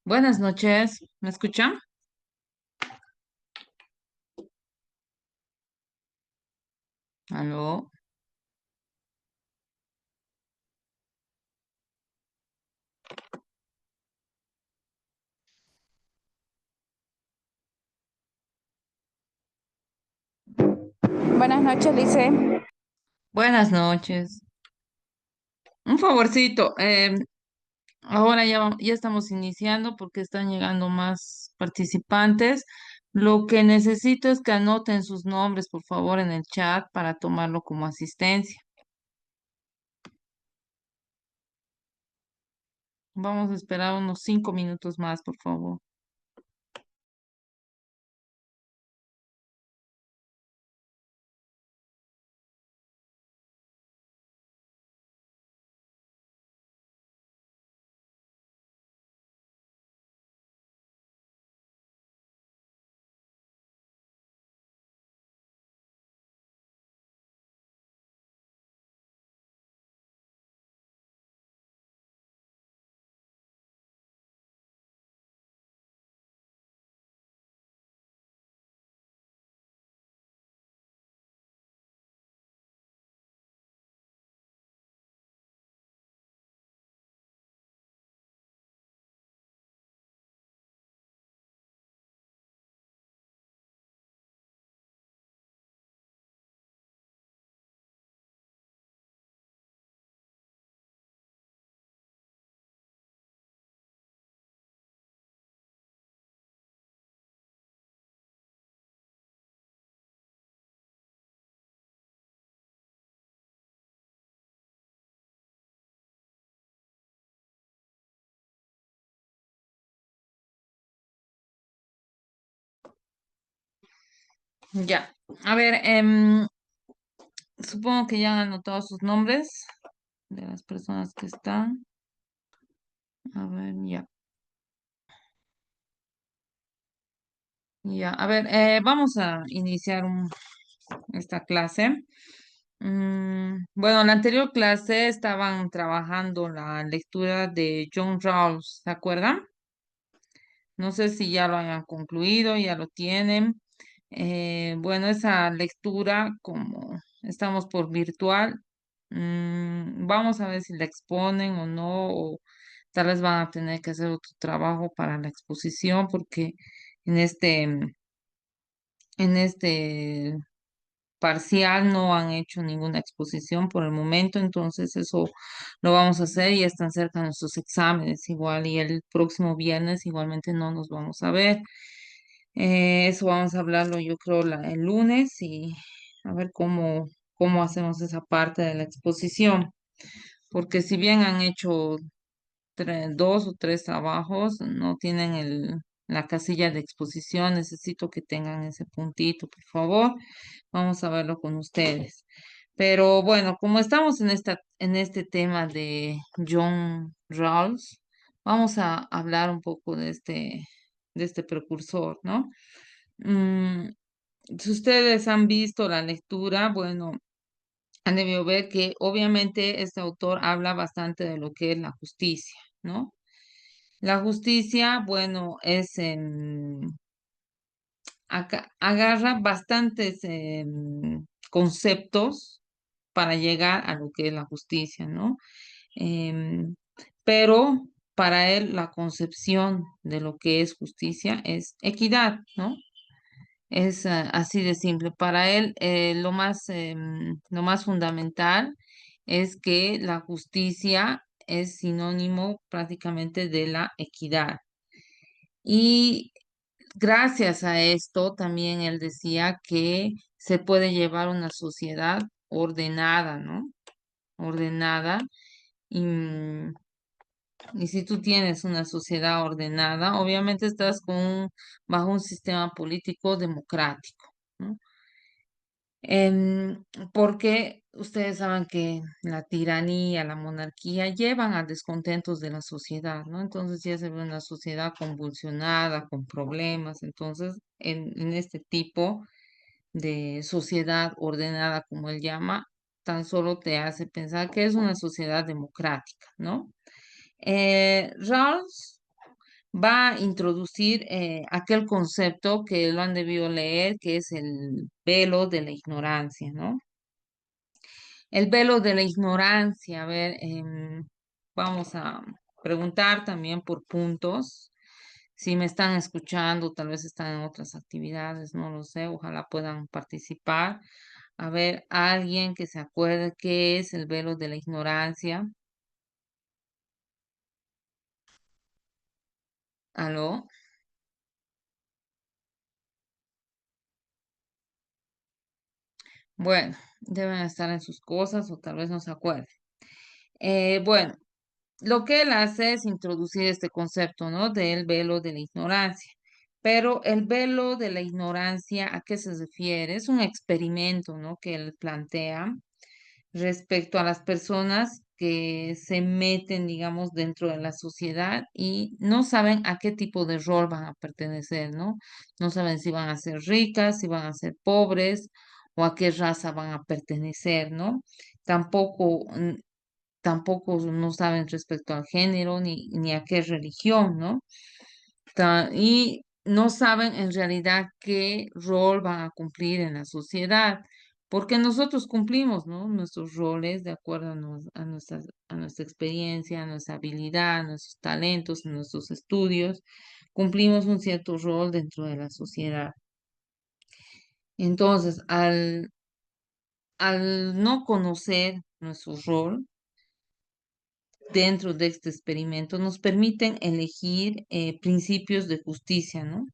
Buenas noches, ¿me escuchan? Aló, Buenas noches, Lice. buenas noches. Un favorcito, ahora ya estamos iniciando porque están llegando más participantes. Lo que necesito es que anoten sus nombres, por favor, en el chat para tomarlo como asistencia. Vamos a esperar unos 5 minutos más, por favor. Ya, a ver, supongo que ya han anotado sus nombres de las personas que están. A ver, ya. Ya, a ver, vamos a iniciar esta clase. Bueno, en la anterior clase estaban trabajando la lectura de John Rawls, ¿se acuerdan? No sé si ya lo hayan concluido, ya lo tienen. Bueno, esa lectura, como estamos por virtual, vamos a ver si la exponen o no, o tal vez van a tener que hacer otro trabajo para la exposición, porque en este parcial no han hecho ninguna exposición por el momento, entonces eso lo vamos a hacer y están cerca nuestros exámenes igual y el próximo viernes igualmente no nos vamos a ver. Eso vamos a hablarlo yo creo el lunes y a ver cómo hacemos esa parte de la exposición, porque si bien han hecho dos o tres trabajos, no tienen la casilla de exposición, necesito que tengan ese puntito, por favor. Vamos a verlo con ustedes. Pero bueno, como estamos en este tema de John Rawls, vamos a hablar un poco de este precursor, ¿no? Mm, si ustedes han visto la lectura, bueno, han debido ver que obviamente este autor habla bastante de lo que es la justicia, ¿no? La justicia, bueno, agarra bastantes conceptos para llegar a lo que es la justicia, ¿no? Em, pero para él la concepción de lo que es justicia es equidad, ¿no? Es así de simple. Para él lo más fundamental es que la justicia es sinónimo prácticamente de la equidad. Y gracias a esto también él decía que se puede llevar una sociedad ordenada, ¿no? Ordenada. Y, y si tú tienes una sociedad ordenada, obviamente estás bajo un sistema político democrático, ¿no? Porque ustedes saben que la tiranía, la monarquía llevan a descontentos de la sociedad, ¿no? Entonces ya se ve una sociedad convulsionada, con problemas. Entonces, en este tipo de sociedad ordenada, como él llama, tan solo te hace pensar que es una sociedad democrática, ¿no? Rawls va a introducir aquel concepto que lo han debido leer, que es el velo de la ignorancia, ¿no? El velo de la ignorancia, a ver, vamos a preguntar también por puntos. Si me están escuchando, tal vez están en otras actividades, no lo sé, ojalá puedan participar. A ver, alguien que se acuerde qué es el velo de la ignorancia. ¿Aló? Bueno, deben estar en sus cosas o tal vez no se acuerden. Bueno, lo que él hace es introducir este concepto, ¿no? Del velo de la ignorancia. Pero el velo de la ignorancia, ¿a qué se refiere? Es un experimento, ¿no? Que él plantea respecto a las personas que se meten, digamos, dentro de la sociedad y no saben a qué tipo de rol van a pertenecer, ¿no? No saben si van a ser ricas, si van a ser pobres o a qué raza van a pertenecer, ¿no? Tampoco, tampoco no saben respecto al género ni a qué religión, ¿no? Y no saben en realidad qué rol van a cumplir en la sociedad, porque nosotros cumplimos, ¿no? Nuestros roles de acuerdo a nuestra experiencia, a nuestra habilidad, a nuestros talentos, a nuestros estudios, cumplimos un cierto rol dentro de la sociedad. Entonces, al no conocer nuestro rol, dentro de este experimento nos permiten elegir principios de justicia, ¿no?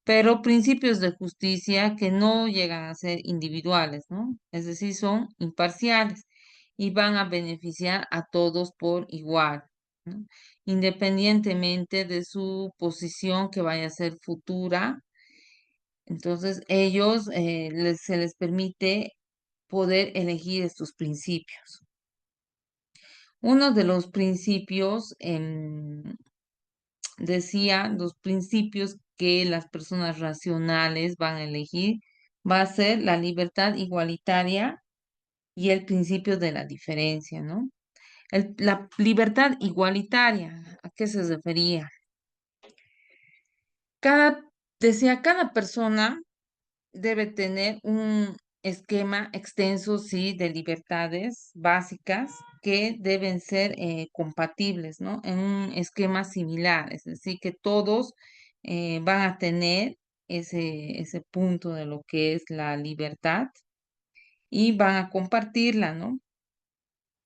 Pero principios de justicia que no llegan a ser individuales, ¿no? Es decir, son imparciales y van a beneficiar a todos por igual, ¿no? Independientemente de su posición que vaya a ser futura. Entonces, ellos se les permite poder elegir estos principios. Uno de los principios decía, los principios que las personas racionales van a elegir va a ser la libertad igualitaria y el principio de la diferencia, ¿no? La libertad igualitaria, ¿a qué se refería? Cada, decía, cada persona debe tener un esquema extenso, sí, de libertades básicas que deben ser compatibles, ¿no? En un esquema similar, es decir, que todos van a tener ese punto de lo que es la libertad y van a compartirla, ¿no?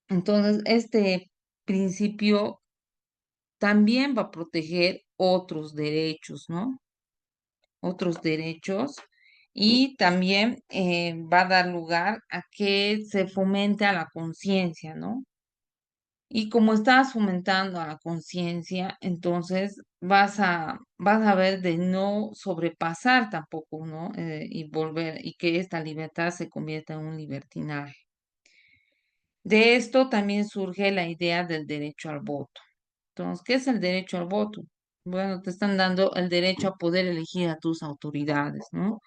Entonces, este principio también va a proteger otros derechos, ¿no? Otros derechos y también va a dar lugar a que se fomente a la conciencia, ¿no? Y como estás fomentando a la conciencia, entonces vas a ver de no sobrepasar tampoco, ¿no? Y volver, y que esta libertad se convierta en un libertinaje. De esto también surge la idea del derecho al voto. Entonces, ¿qué es el derecho al voto? Bueno, te están dando el derecho a poder elegir a tus autoridades, ¿no?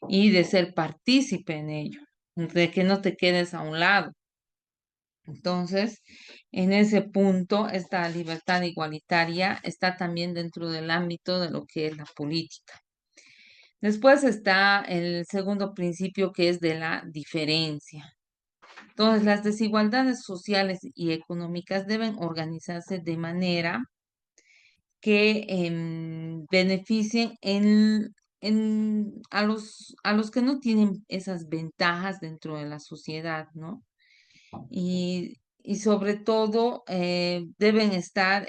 Y de ser partícipe en ello, de que no te quedes a un lado. Entonces, en ese punto, esta libertad igualitaria está también dentro del ámbito de lo que es la política. Después está el segundo principio que es de la diferencia. Entonces, las desigualdades sociales y económicas deben organizarse de manera que beneficien a los que no tienen esas ventajas dentro de la sociedad, ¿no? Y sobre todo deben estar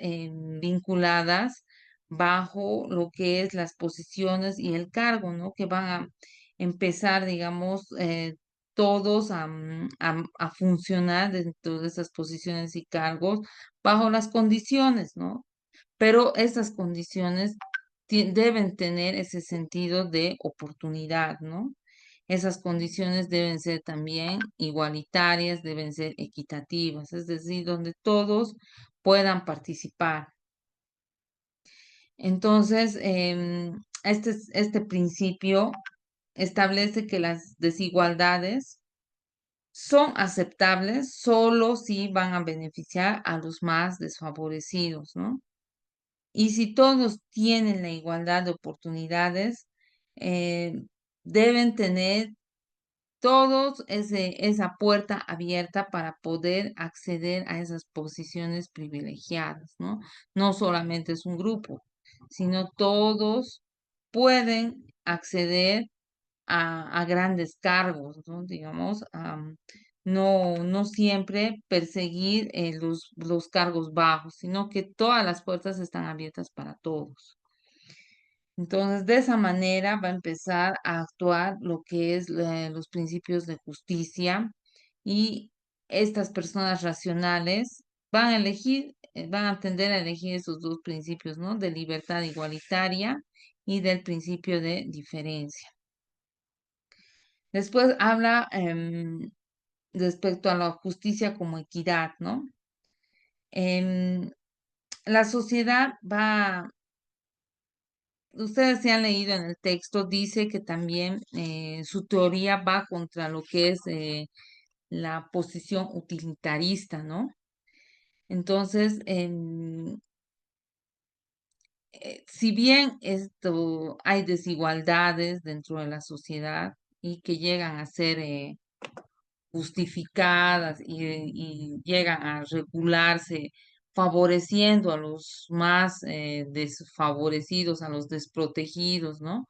vinculadas bajo lo que es las posiciones y el cargo, ¿no? Que van a empezar, digamos, todos a funcionar dentro de esas posiciones y cargos bajo las condiciones, ¿no? Pero esas condiciones deben tener ese sentido de oportunidad, ¿no? Esas condiciones deben ser también igualitarias, deben ser equitativas, es decir, donde todos puedan participar. Entonces, este principio establece que las desigualdades son aceptables solo si van a beneficiar a los más desfavorecidos, ¿no? Y si todos tienen la igualdad de oportunidades, eh, deben tener todos esa puerta abierta para poder acceder a esas posiciones privilegiadas, ¿no? No solamente es un grupo, sino todos pueden acceder a grandes cargos, ¿no? Digamos, no siempre perseguir los cargos bajos, sino que todas las puertas están abiertas para todos. Entonces, de esa manera va a empezar a actuar lo que es los principios de justicia y estas personas racionales van a elegir, van a tender a elegir esos dos principios, ¿no? De libertad igualitaria y del principio de diferencia. Después habla respecto a la justicia como equidad, ¿no? Em, la sociedad va, ustedes se han leído en el texto, dice que también su teoría va contra lo que es la posición utilitarista, ¿no? Entonces, si bien esto hay desigualdades dentro de la sociedad y que llegan a ser justificadas y llegan a regularse favoreciendo a los más desfavorecidos, a los desprotegidos, ¿no?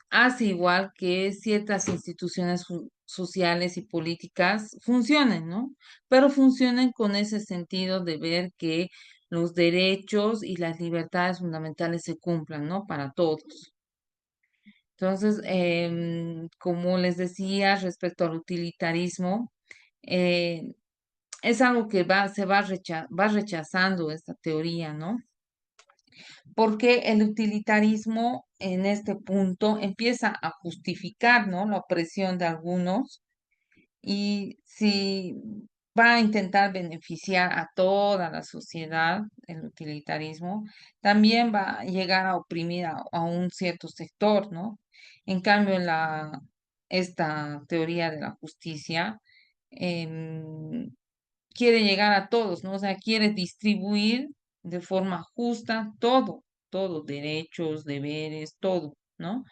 Hace igual que ciertas instituciones sociales y políticas funcionen, ¿no? Pero funcionen con ese sentido de ver que los derechos y las libertades fundamentales se cumplan, ¿no? Para todos. Entonces, como les decía respecto al utilitarismo, eh, es algo que va rechazando esta teoría, ¿no? Porque el utilitarismo en este punto empieza a justificar, ¿no? La opresión de algunos y si va a intentar beneficiar a toda la sociedad, el utilitarismo, también va a llegar a oprimir a un cierto sector, ¿no? En cambio, esta teoría de la justicia em, quiere llegar a todos, ¿no? O sea, quiere distribuir de forma justa todo, derechos, deberes, todo, ¿no?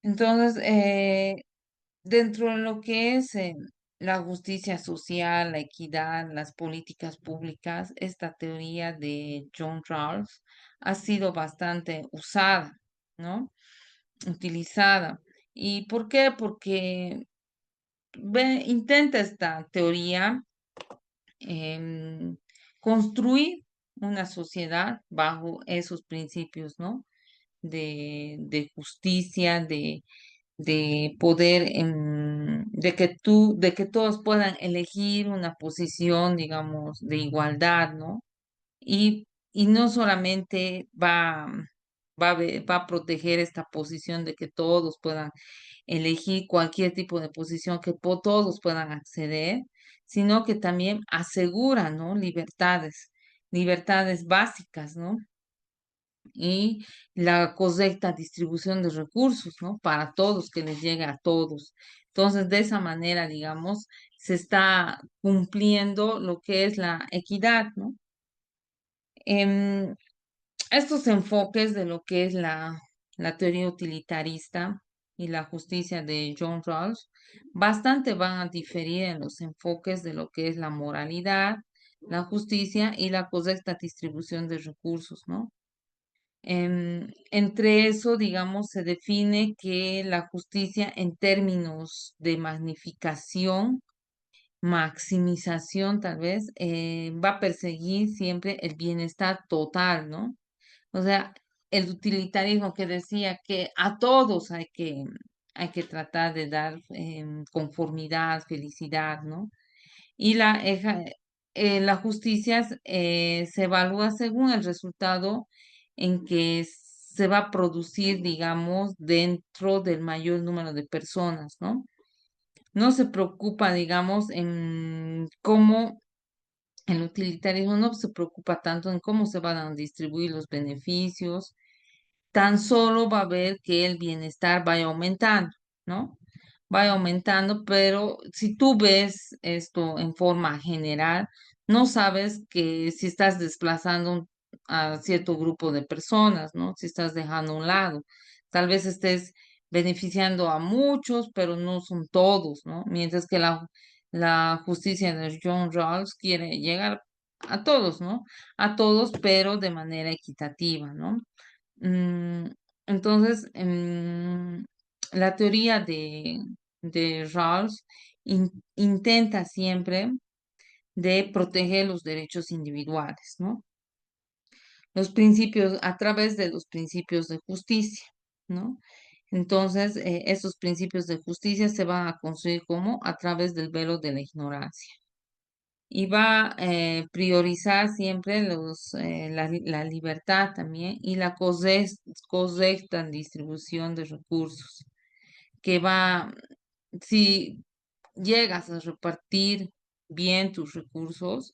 Entonces, dentro de lo que es la justicia social, la equidad, las políticas públicas, esta teoría de John Rawls ha sido bastante usada, ¿no? Utilizada. ¿Y por qué? Porque intenta esta teoría construir una sociedad bajo esos principios, ¿no? De justicia, de poder, de que todos puedan elegir una posición, digamos, de igualdad, ¿no? Y no solamente va a proteger esta posición de que todos puedan elegir cualquier tipo de posición, que todos puedan acceder, sino que también asegura, ¿no? Libertades básicas, ¿no? Y la correcta distribución de recursos, ¿no? Para todos, que les llegue a todos. Entonces, de esa manera, digamos, se está cumpliendo lo que es la equidad, ¿no? Em, estos enfoques de lo que es la teoría utilitarista y la justicia de John Rawls bastante van a diferir en los enfoques de lo que es la moralidad, la justicia y la correcta distribución de recursos, ¿no? Entre eso, digamos, se define que la justicia en términos de magnificación, maximización tal vez, va a perseguir siempre el bienestar total, ¿no? O sea, el utilitarismo que decía que a todos hay que tratar de dar conformidad, felicidad, ¿no? Y la justicia se evalúa según el resultado en que se va a producir, digamos, dentro del mayor número de personas, ¿no? No se preocupa, digamos, en cómo el utilitarismo no se preocupa tanto en cómo se van a distribuir los beneficios, tan solo va a ver que el bienestar vaya aumentando, ¿no? Vaya aumentando, pero si tú ves esto en forma general, no sabes que si estás desplazando a cierto grupo de personas, ¿no? Si estás dejando a un lado. Tal vez estés beneficiando a muchos, pero no son todos, ¿no? Mientras que la justicia de John Rawls quiere llegar a todos, ¿no? A todos, pero de manera equitativa, ¿no? Mm, entonces, la teoría de Rawls intenta siempre de proteger los derechos individuales, ¿no? Los principios, a través de los principios de justicia, ¿no? Entonces, esos principios de justicia se van a construir como a través del velo de la ignorancia. Y va a priorizar siempre la libertad también y la correcta distribución de recursos, que va, si llegas a repartir bien tus recursos,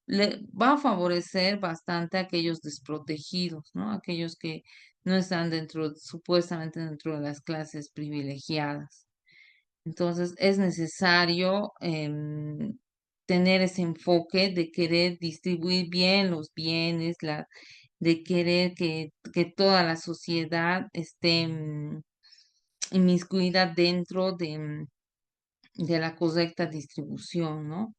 le va a favorecer bastante a aquellos desprotegidos, ¿no? Aquellos que no están dentro, supuestamente dentro de las clases privilegiadas. Entonces, es necesario tener ese enfoque de querer distribuir bien los bienes, de querer que toda la sociedad esté inmiscuida dentro de la correcta distribución, ¿no?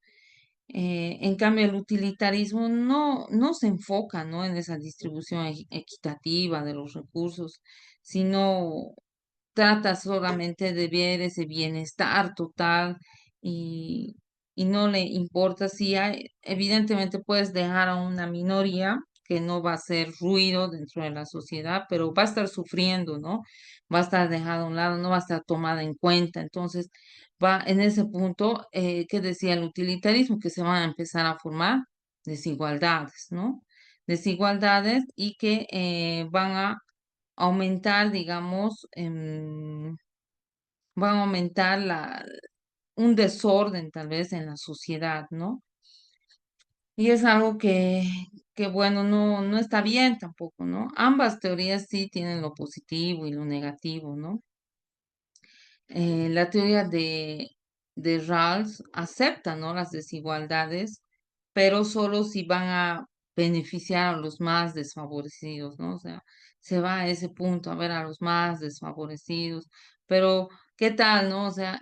En cambio, el utilitarismo no se enfoca, ¿no? En esa distribución equitativa de los recursos, sino trata solamente de ver ese bienestar total y, y no le importa si hay, evidentemente puedes dejar a una minoría que no va a hacer ruido dentro de la sociedad, pero va a estar sufriendo, ¿no? Va a estar dejada a un lado, no va a estar tomada en cuenta. Entonces, va en ese punto que decía el utilitarismo, que se van a empezar a formar desigualdades, ¿no? Desigualdades y que van a aumentar, digamos, van a aumentar un desorden tal vez en la sociedad, ¿no? Y es algo que bueno, no está bien tampoco, ¿no? Ambas teorías sí tienen lo positivo y lo negativo, ¿no? La teoría de Rawls acepta, ¿no? Las desigualdades, pero solo si van a beneficiar a los más desfavorecidos, ¿no? O sea, se va a ese punto, a ver a los más desfavorecidos, pero ¿qué tal, no? O sea,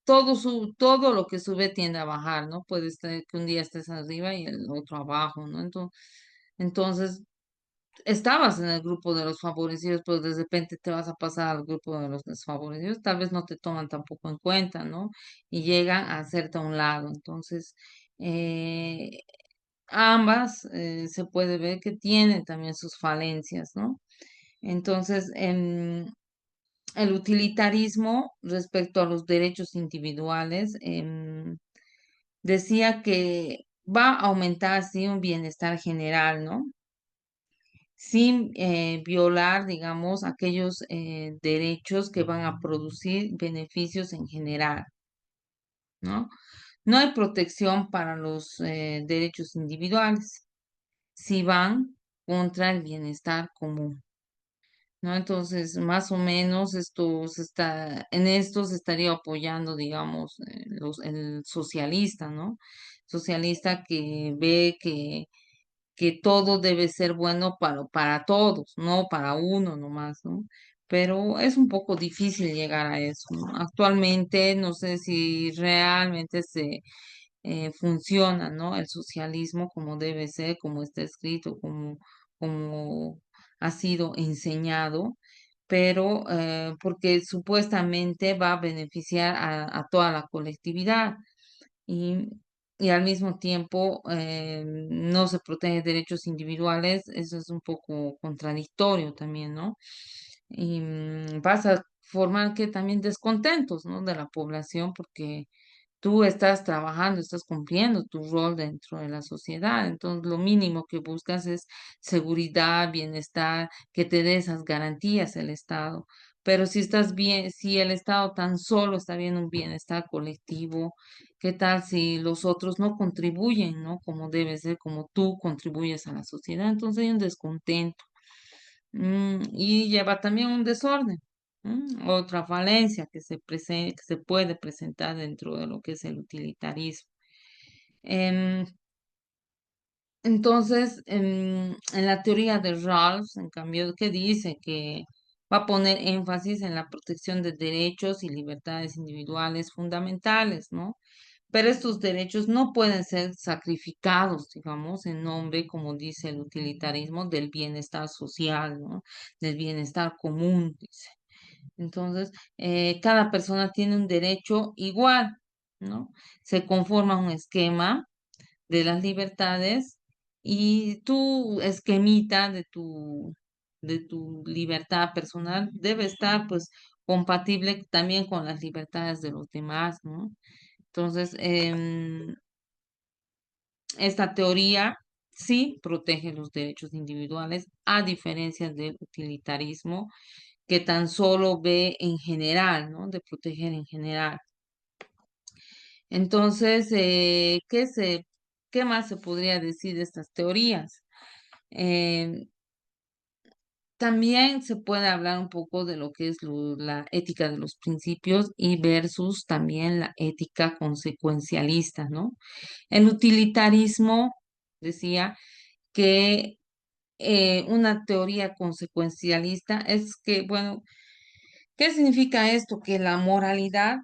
todo lo que sube tiende a bajar, ¿no? Puede ser que un día estés arriba y el otro abajo, ¿no? Entonces estabas en el grupo de los favorecidos, pero de repente te vas a pasar al grupo de los desfavorecidos, tal vez no te toman tampoco en cuenta, ¿no? Y llegan a hacerte a un lado. Entonces, eh, ambas se puede ver que tienen también sus falencias, ¿no? Entonces, el utilitarismo respecto a los derechos individuales, decía que va a aumentar, sí, un bienestar general, ¿no? Sin violar, digamos, aquellos derechos que van a producir beneficios en general, ¿no? No hay protección para los derechos individuales si van contra el bienestar común, ¿no? Entonces, más o menos en esto se estaría apoyando, digamos, el socialista, ¿no? Socialista que ve que todo debe ser bueno para todos, no para uno nomás, ¿no? Pero es un poco difícil llegar a eso, ¿no? Actualmente no sé si realmente se funciona, ¿no? El socialismo como debe ser, como está escrito, como ha sido enseñado, pero porque supuestamente va a beneficiar a toda la colectividad y, y al mismo tiempo no se protege derechos individuales, eso es un poco contradictorio también, ¿no? Y vas a formar que también descontentos, ¿no? De la población porque tú estás trabajando, estás cumpliendo tu rol dentro de la sociedad, entonces lo mínimo que buscas es seguridad, bienestar, que te dé esas garantías el Estado. Pero si estás bien, si el Estado tan solo está viendo un bienestar colectivo, ¿qué tal si los otros no contribuyen, ¿no? Como debe ser, como tú contribuyes a la sociedad? Entonces hay un descontento. Y lleva también un desorden. Otra falencia que se puede presentar dentro de lo que es el utilitarismo. Em, Entonces, en la teoría de Rawls, en cambio, que dice que va a poner énfasis en la protección de derechos y libertades individuales fundamentales, ¿no? Pero estos derechos no pueden ser sacrificados, digamos, en nombre, como dice el utilitarismo, del bienestar social, ¿no? Del bienestar común, dice. Entonces, cada persona tiene un derecho igual, ¿no? Se conforma un esquema de las libertades y tu esquemita de tu libertad personal debe estar, pues, compatible también con las libertades de los demás, ¿no? Entonces, esta teoría sí protege los derechos individuales, a diferencia del utilitarismo, que tan solo ve en general, ¿no? De proteger en general. Entonces, ¿qué más se podría decir de estas teorías? Eh, También se puede hablar un poco de lo que es la ética de los principios y versus también la ética consecuencialista, ¿no? El utilitarismo decía que una teoría consecuencialista es que, bueno, ¿qué significa esto? Que la moralidad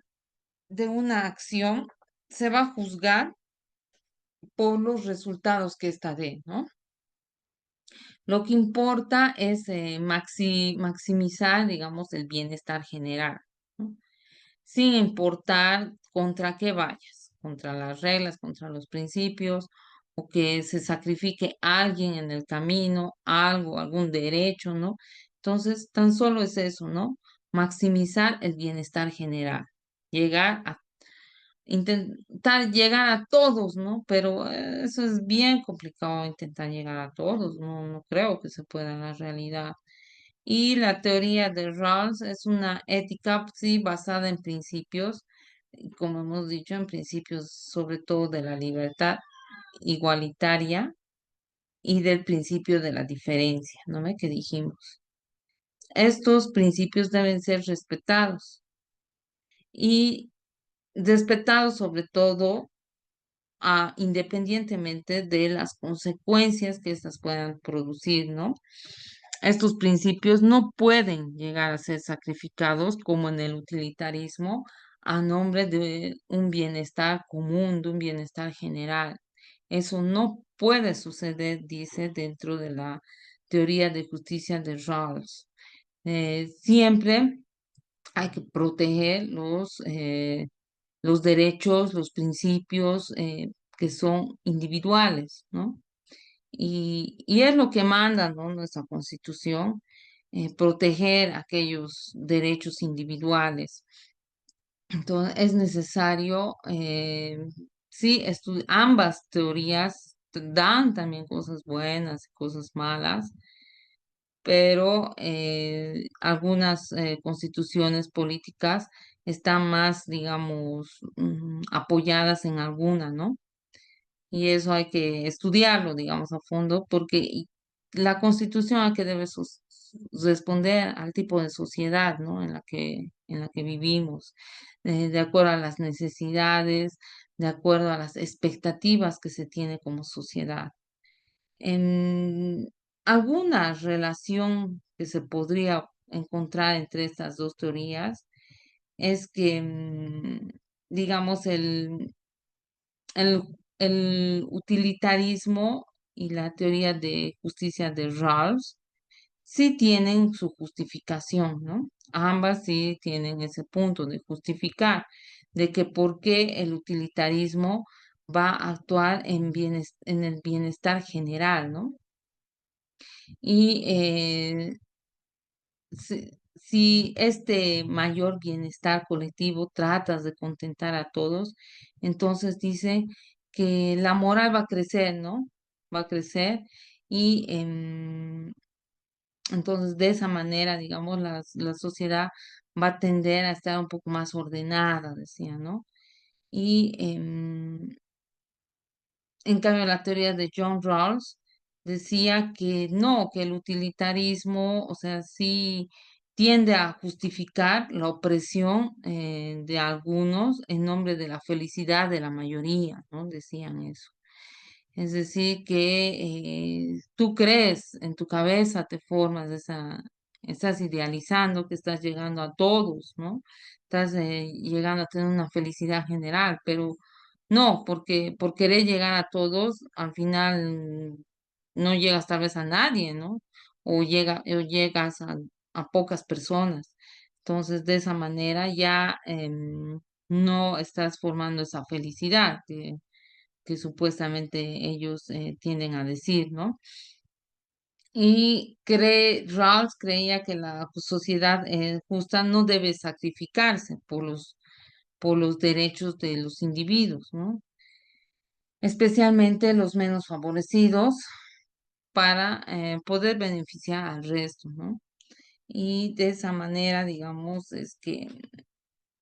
de una acción se va a juzgar por los resultados que ésta dé, ¿no? Lo que importa es maximizar, digamos, el bienestar general, ¿no? Sin importar contra qué vayas, contra las reglas, contra los principios, o que se sacrifique alguien en el camino, algo, algún derecho, ¿no? Entonces, tan solo es eso, ¿no? Maximizar el bienestar general, llegar a intentar llegar a todos, ¿no? Pero eso es bien complicado, intentar llegar a todos, no creo que se pueda en la realidad. Y la teoría de Rawls es una ética, sí, basada en principios, y como hemos dicho, en principios sobre todo de la libertad igualitaria y del principio de la diferencia, ¿no ve que dijimos? Estos principios deben ser respetados y respetados sobre todo independientemente de las consecuencias que éstas puedan producir, ¿no? Estos principios no pueden llegar a ser sacrificados como en el utilitarismo a nombre de un bienestar común, de un bienestar general. Eso no puede suceder, dice, dentro de la teoría de justicia de Rawls. Siempre hay que proteger los derechos, los principios que son individuales, ¿no? Y es lo que manda, ¿no? Nuestra Constitución, proteger aquellos derechos individuales. Entonces, es necesario, sí, ambas teorías dan también cosas buenas y cosas malas, pero algunas constituciones políticas están más, digamos, apoyadas en alguna, ¿no? Y eso hay que estudiarlo, digamos, a fondo, porque la constitución a que debe responder al tipo de sociedad, ¿no? En la que vivimos, de acuerdo a las necesidades, de acuerdo a las expectativas que se tiene como sociedad. En alguna relación que se podría encontrar entre estas dos teorías es que, digamos, el, el utilitarismo y la teoría de justicia de Rawls sí tienen su justificación, ¿no? Ambas sí tienen ese punto de justificar, de que por qué el utilitarismo va a actuar en el bienestar general, ¿no? Y si este mayor bienestar colectivo tratas de contentar a todos, entonces dice que la moral va a crecer, ¿no? Va a crecer y entonces de esa manera, digamos, la sociedad va a tender a estar un poco más ordenada, decía, ¿no? Y en cambio, la teoría de John Rawls decía que no, que el utilitarismo, o sea, sí tiende a justificar la opresión de algunos en nombre de la felicidad de la mayoría, ¿no? Decían eso. Es decir, que tú crees en tu cabeza, te formas estás idealizando que estás llegando a todos, ¿no? Estás llegando a tener una felicidad general, pero no, porque por querer llegar a todos, al final no llegas tal vez a nadie, ¿no? O llegas a pocas personas. Entonces, de esa manera ya no estás formando esa felicidad que supuestamente ellos tienden a decir, ¿no? Y Rawls creía que la sociedad justa no debe sacrificarse por los derechos de los individuos, ¿no? Especialmente los menos favorecidos para poder beneficiar al resto, ¿no? Y de esa manera, digamos, es que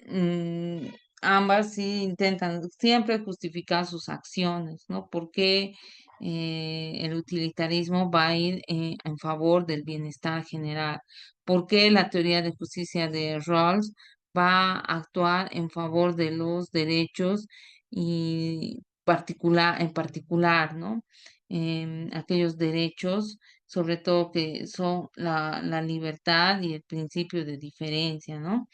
mm, ambas sí intentan siempre justificar sus acciones, ¿no? Porque el utilitarismo va a ir en favor del bienestar general. Porque la teoría de justicia de Rawls va a actuar en favor de los derechos y en particular, ¿no? Aquellos derechos, sobre todo que son la libertad y el principio de diferencia, ¿no?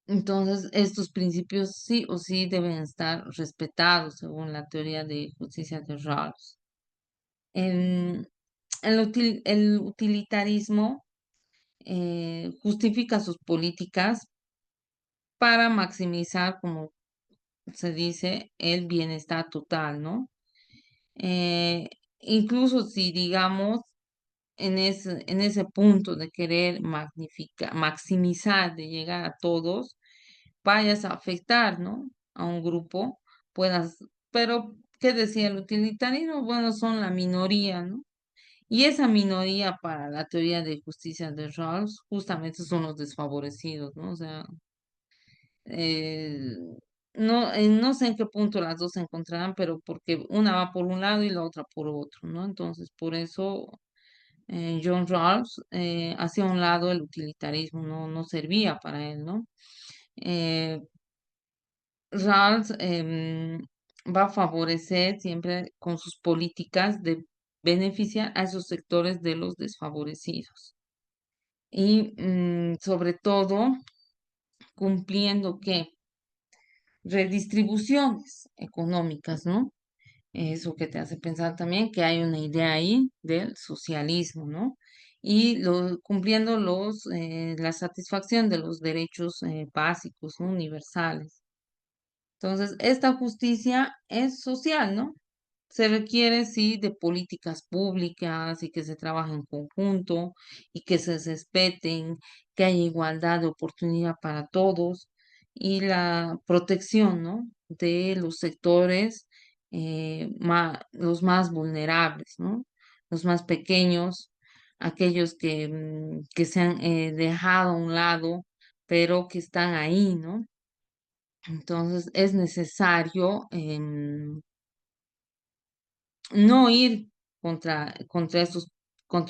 Entonces, estos principios sí o sí deben estar respetados según la teoría de justicia de Rawls. En- el utilitarismo justifica sus políticas para maximizar, como se dice, el bienestar total, ¿no? Eh, Incluso si, digamos, en ese punto de querer maximizar, de llegar a todos, vayas a afectar, ¿no? A un grupo, puedas, pero, ¿qué decía el utilitarismo? Bueno, son la minoría, ¿no? Y esa minoría para la teoría de justicia de Rawls justamente son los desfavorecidos, ¿no? O sea, eh, no sé en qué punto las dos se encontrarán, pero porque una va por un lado y la otra por otro, ¿no? Entonces, por eso John Rawls hacía a un lado el utilitarismo, no servía para él, ¿no? Eh, Rawls va a favorecer siempre con sus políticas de beneficiar a esos sectores de los desfavorecidos y sobre todo cumpliendo que redistribuciones económicas, ¿no? Eso que te hace pensar también que hay una idea ahí del socialismo, ¿no? Y cumpliendo la satisfacción de los derechos básicos, ¿no? Universales. Entonces, esta justicia es social, ¿no? Se requiere, sí, de políticas públicas y que se trabaje en conjunto y que se respeten, que haya igualdad de oportunidad para todos y la protección, ¿no? De los sectores, los más vulnerables, ¿no? Los más pequeños, aquellos que se han dejado a un lado, pero que están ahí, ¿no? Entonces es necesario no ir contra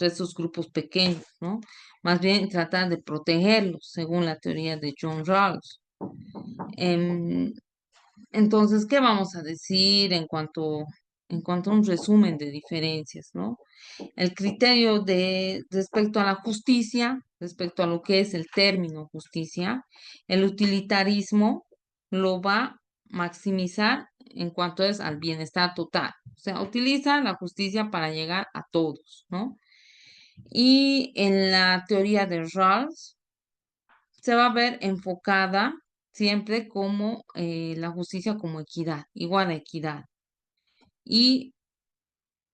estos grupos pequeños, ¿no? Más bien tratar de protegerlos, según la teoría de John Rawls. Em, entonces, ¿qué vamos a decir en cuanto a un resumen de diferencias, ¿no? El criterio de respecto a la justicia, respecto a lo que es el término justicia, el utilitarismo lo va a maximizar en cuanto es al bienestar total. O sea, utiliza la justicia para llegar a todos, ¿no? Y en la teoría de Rawls se va a ver enfocada siempre como la justicia como equidad, igual a equidad. Y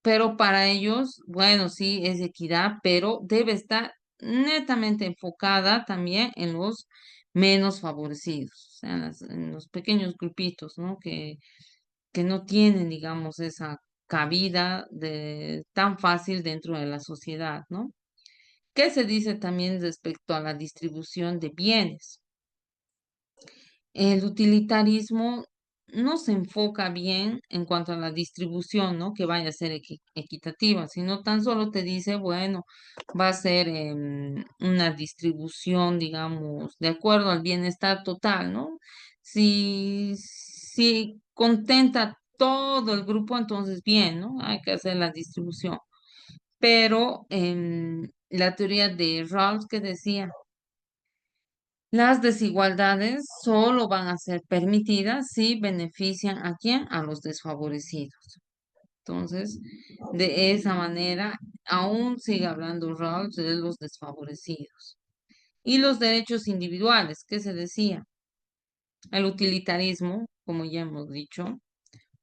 pero para ellos, bueno, sí, es equidad, pero debe estar netamente enfocada también en los menos favorecidos, o sea, en los pequeños grupitos, ¿no? Que no tienen, digamos, esa cabida tan fácil dentro de la sociedad, ¿no? ¿Qué se dice también respecto a la distribución de bienes? El utilitarismo no se enfoca bien en cuanto a la distribución, ¿no? Que vaya a ser equitativa, sino tan solo te dice, bueno, va a ser una distribución, digamos, de acuerdo al bienestar total, ¿no? Si contenta todo el grupo, entonces bien, ¿no? Hay que hacer la distribución. Pero la teoría de Rawls que decía, las desigualdades solo van a ser permitidas si benefician a quién, a los desfavorecidos. Entonces, de esa manera, aún sigue hablando Rawls de los desfavorecidos. Y los derechos individuales, ¿qué se decía? El utilitarismo, como ya hemos dicho,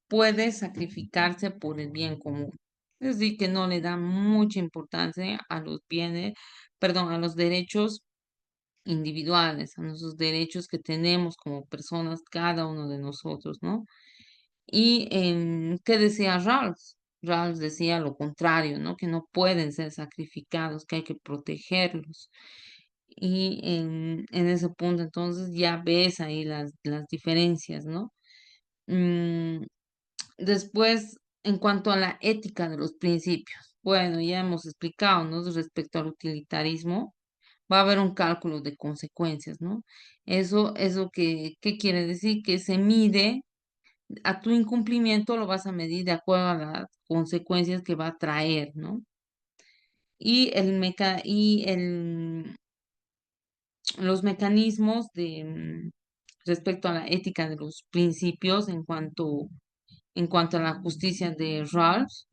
puede sacrificarse por el bien común. Es decir, que no le da mucha importancia a los bienes, perdón, a los derechos individuales, a nuestros derechos que tenemos como personas, cada uno de nosotros, ¿no? ¿Y qué decía Rawls? Rawls decía lo contrario, ¿no? Que no pueden ser sacrificados, que hay que protegerlos. Y en ese punto entonces ya ves ahí las diferencias, ¿no? Mm, Después, en cuanto a la ética de los principios, bueno, ya hemos explicado, ¿no? Respecto al utilitarismo, va a haber un cálculo de consecuencias, ¿no? Eso ¿qué quiere decir? Que se mide, a tu incumplimiento lo vas a medir de acuerdo a las consecuencias que va a traer, ¿no? Y los mecanismos respecto a la ética de los principios en cuanto a la justicia de Rawls,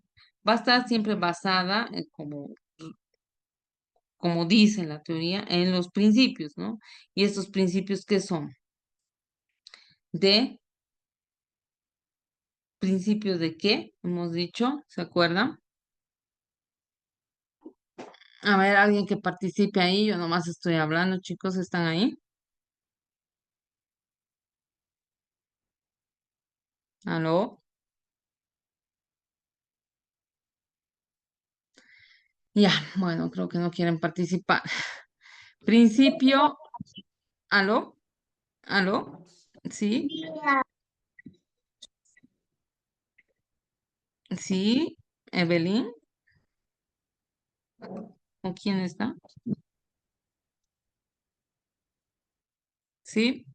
va a estar siempre basada, como dice la teoría, en los principios, ¿no? ¿Y estos principios qué son? De principios de qué, hemos dicho, ¿se acuerdan? A ver, alguien que participe ahí, yo nomás estoy hablando, chicos, ¿están ahí? ¿Aló? Ya, bueno, creo que no quieren participar. Principio, ¿aló? ¿Aló? ¿Sí? ¿Sí? ¿Evelyn? ¿Con quién está? ¿Sí?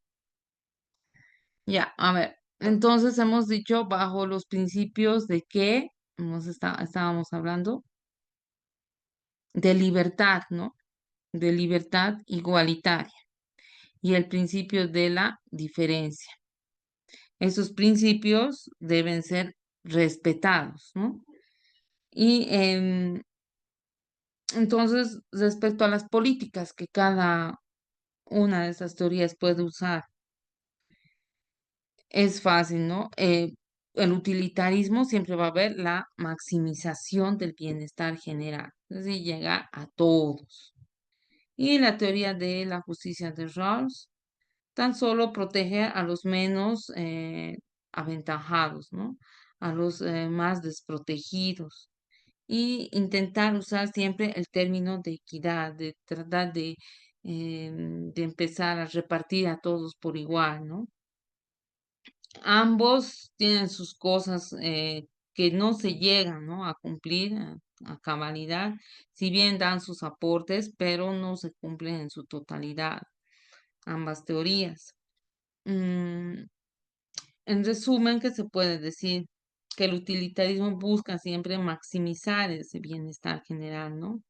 Ya, a ver. Entonces hemos dicho bajo los principios de que estábamos hablando de libertad, ¿no? De libertad igualitaria y el principio de la diferencia. Esos principios deben ser respetados, ¿no? Y entonces, respecto a las políticas que cada una de estas teorías puede usar, es fácil, ¿no? El utilitarismo siempre va a haber la maximización del bienestar general, es decir, llegar a todos. Y la teoría de la justicia de Rawls tan solo protege a los menos aventajados, ¿no? A los más desprotegidos. Y intentar usar siempre el término de equidad, de tratar de empezar a repartir a todos por igual, ¿no? Ambos tienen sus cosas que no se llegan, ¿no? A cumplir a cabalidad, si bien dan sus aportes, pero no se cumplen en su totalidad, ambas teorías. Mm, en resumen, que se puede decir que el utilitarismo busca siempre maximizar ese bienestar general, ¿no?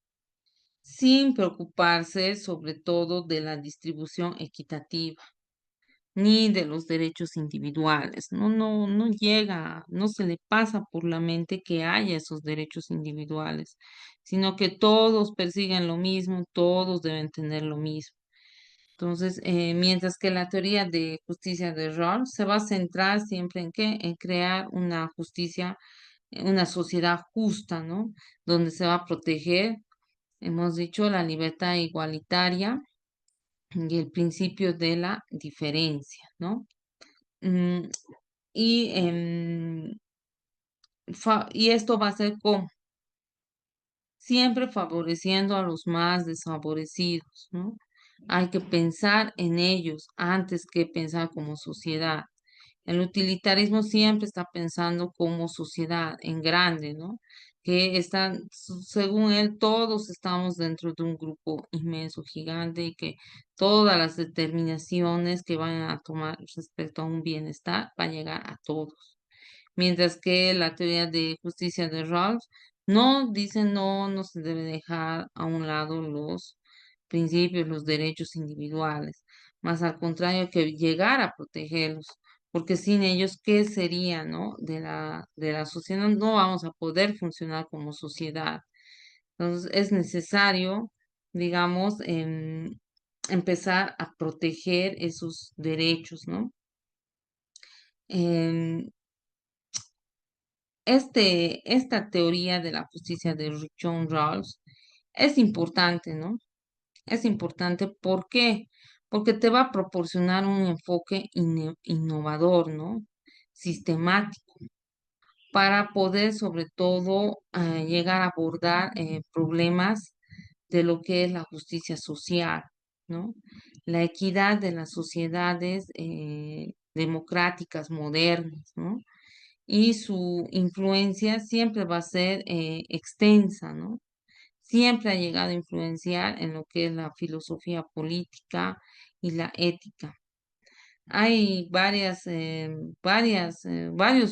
Sin preocuparse sobre todo de la distribución equitativa ni de los derechos individuales. No llega, no se le pasa por la mente que haya esos derechos individuales, sino que todos persiguen lo mismo, todos deben tener lo mismo. Entonces, mientras que la teoría de justicia de Rawls se va a centrar siempre en qué, en crear una justicia, una sociedad justa, ¿no? Donde se va a proteger, hemos dicho, la libertad igualitaria y el principio de la diferencia, ¿no? Mm, y esto va a ser como siempre favoreciendo a los más desfavorecidos, ¿no? Hay que pensar en ellos antes que pensar como sociedad. El utilitarismo siempre está pensando como sociedad, en grande, ¿no? Que están, según él, todos estamos dentro de un grupo inmenso, gigante, y que todas las determinaciones que van a tomar respecto a un bienestar van a llegar a todos. Mientras que la teoría de justicia de Rawls no dice no, no se debe dejar a un lado los principios, los derechos individuales, más al contrario que llegar a protegerlos, porque sin ellos, ¿qué sería, no? De la sociedad, no vamos a poder funcionar como sociedad. Entonces, es necesario, digamos, empezar a proteger esos derechos, ¿no? Em, esta teoría de la justicia de John Rawls es importante, ¿no? Es importante, ¿por qué? Porque te va a proporcionar un enfoque innovador, ¿no? Sistemático, para poder sobre todo llegar a abordar problemas de lo que es la justicia social, ¿no? La equidad de las sociedades democráticas modernas, ¿no? Y su influencia siempre va a ser extensa, ¿no? Siempre ha llegado a influenciar en lo que es la filosofía política y la ética. Hay varios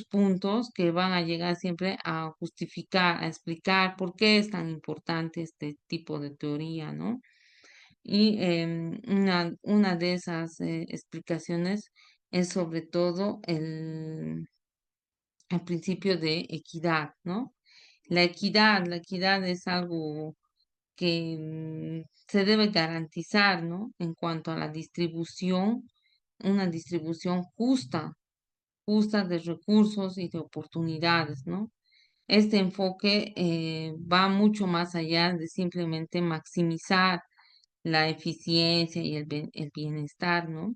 puntos que van a llegar siempre a justificar, a explicar por qué es tan importante este tipo de teoría, ¿no? Y una de esas explicaciones es sobre todo el principio de equidad, ¿no? La equidad es algo que se debe garantizar, ¿no? En cuanto a la distribución, una distribución justa de recursos y de oportunidades, ¿no? Este enfoque va mucho más allá de simplemente maximizar la eficiencia y el bienestar, ¿no?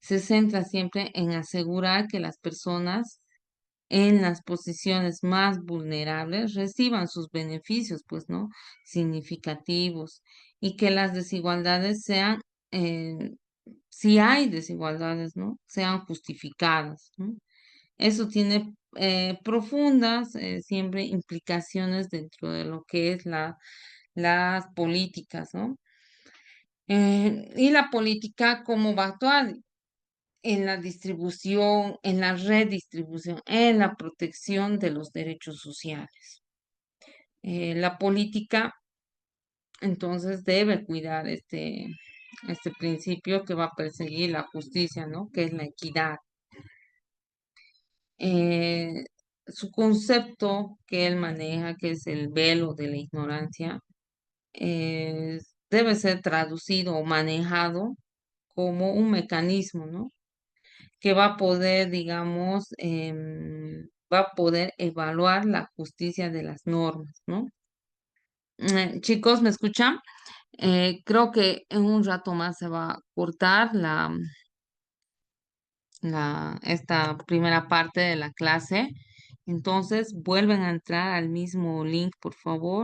Se centra siempre en asegurar que las personas en las posiciones más vulnerables reciban sus beneficios, pues, ¿no? Significativos y que las desigualdades sean, si hay desigualdades, ¿no? Sean justificadas, ¿no? Eso tiene profundas siempre implicaciones dentro de lo que es las políticas, ¿no? Y la política, ¿cómo va a actuar? En la distribución, en la redistribución, en la protección de los derechos sociales. La política entonces debe cuidar este principio que va a perseguir la justicia, ¿no? Que es la equidad. Eh, Su concepto que él maneja, que es el velo de la ignorancia, debe ser traducido o manejado como un mecanismo, ¿no? Que va a poder, digamos, va a poder evaluar la justicia de las normas, ¿no? Chicos, ¿me escuchan? Creo que en un rato más se va a cortar esta primera parte de la clase. Entonces, vuelven a entrar al mismo link, por favor.